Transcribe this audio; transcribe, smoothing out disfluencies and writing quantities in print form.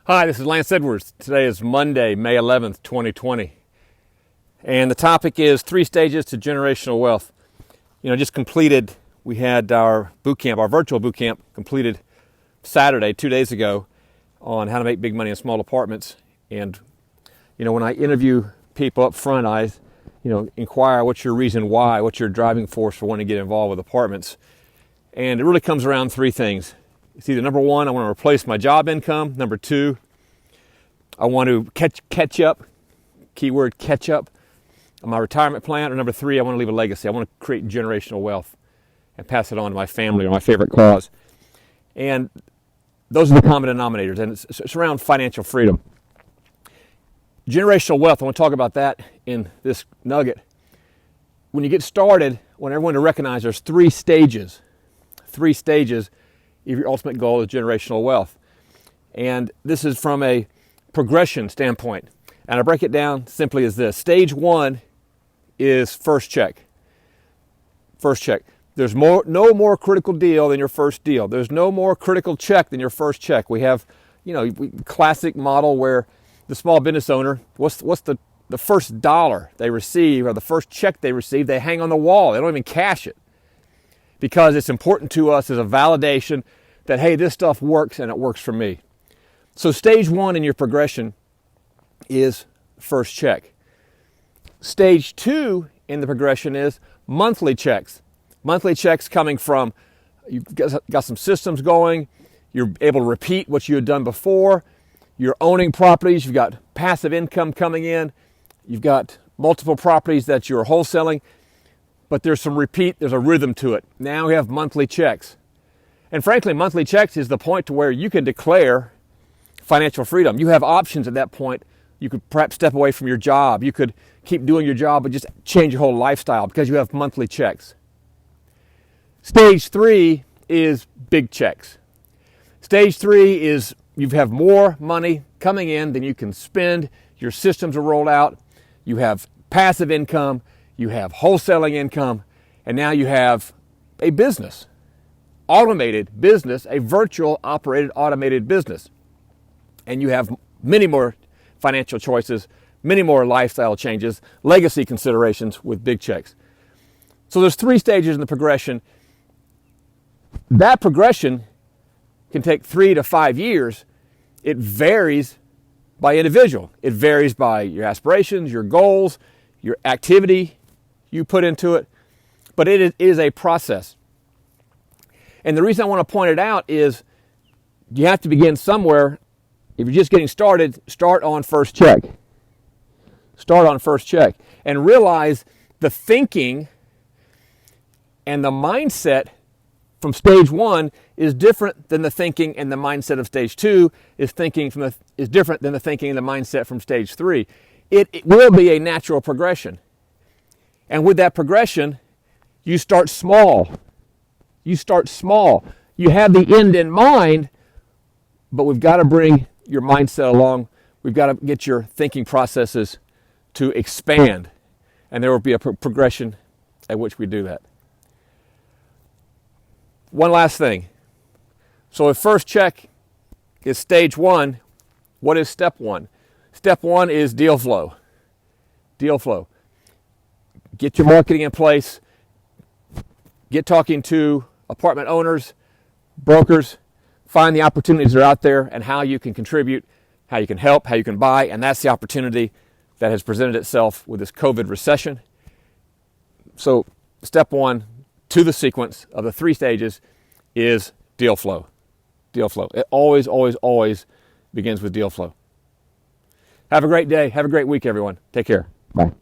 Hi, this is Lance Edwards. Today is Monday, May 11th, 2020. And the topic is 3 stages to generational wealth. Just completed, we had our boot camp, our virtual boot camp completed Saturday, 2 days ago, on how to make big money in small apartments. And, when I interview people up front, I, inquire what's your reason why, what's your driving force for wanting to get involved with apartments. And it really comes around 3 things. It's either number 1, I want to replace my job income. Number 2, I want to catch up, keyword catch up, on my retirement plan. Or number 3, I want to leave a legacy. I want to create generational wealth and pass it on to my family or my favorite cause. And those are the common denominators, and it's around financial freedom. Generational wealth, I want to talk about that in this nugget. When you get started, I want everyone to recognize there's 3 stages. 3 stages if your ultimate goal is generational wealth. And this is from a progression standpoint. And I break it down simply as this. Stage 1 is first check. First check. There's no more critical deal than your first deal. There's no more critical check than your first check. We have, classic model where the small business owner, what's the first dollar they receive or the first check they receive, they hang on the wall. They don't even cash it, because it's important to us as a validation that, hey, this stuff works and it works for me. So stage 1 in your progression is first check. Stage 2 in the progression is monthly checks. Monthly checks coming from, you've got some systems going, you're able to repeat what you had done before, you're owning properties, you've got passive income coming in, you've got multiple properties that you're wholesaling, but there's some repeat, there's a rhythm to it. Now we have monthly checks. And frankly, monthly checks is the point to where you can declare financial freedom. You have options at that point. You could perhaps step away from your job. You could keep doing your job, but just change your whole lifestyle because you have monthly checks. Stage 3 is big checks. Stage 3 is you have more money coming in than you can spend. Your systems are rolled out. You have passive income. You have wholesaling income, and now you have a business, automated business, a virtual operated automated business. And you have many more financial choices, many more lifestyle changes, legacy considerations with big checks. So there's 3 stages in the progression. That progression can take 3 to 5 years. It varies by individual. It varies by your aspirations, your goals, your activity you put into it, but it is a process. And the reason I want to point it out is you have to begin somewhere. If you're just getting started, start on first check. Start on first check and realize the thinking and the mindset from stage 1 is different than the thinking and the mindset of stage 2 is different than the thinking and the mindset from stage 3. It will be a natural progression. And with that progression, you start small. You start small. You have the end in mind, but we've got to bring your mindset along. We've got to get your thinking processes to expand. And there will be a progression at which we do that. One last thing. So if first check is stage 1, what is step 1? Step 1 is deal flow. Deal flow. Get your marketing in place. Get talking to apartment owners, brokers. Find the opportunities that are out there and how you can contribute, how you can help, how you can buy. And that's the opportunity that has presented itself with this COVID recession. So step 1 to the sequence of the 3 stages is deal flow. Deal flow. It always, always, always begins with deal flow. Have a great day. Have a great week, everyone. Take care. Bye.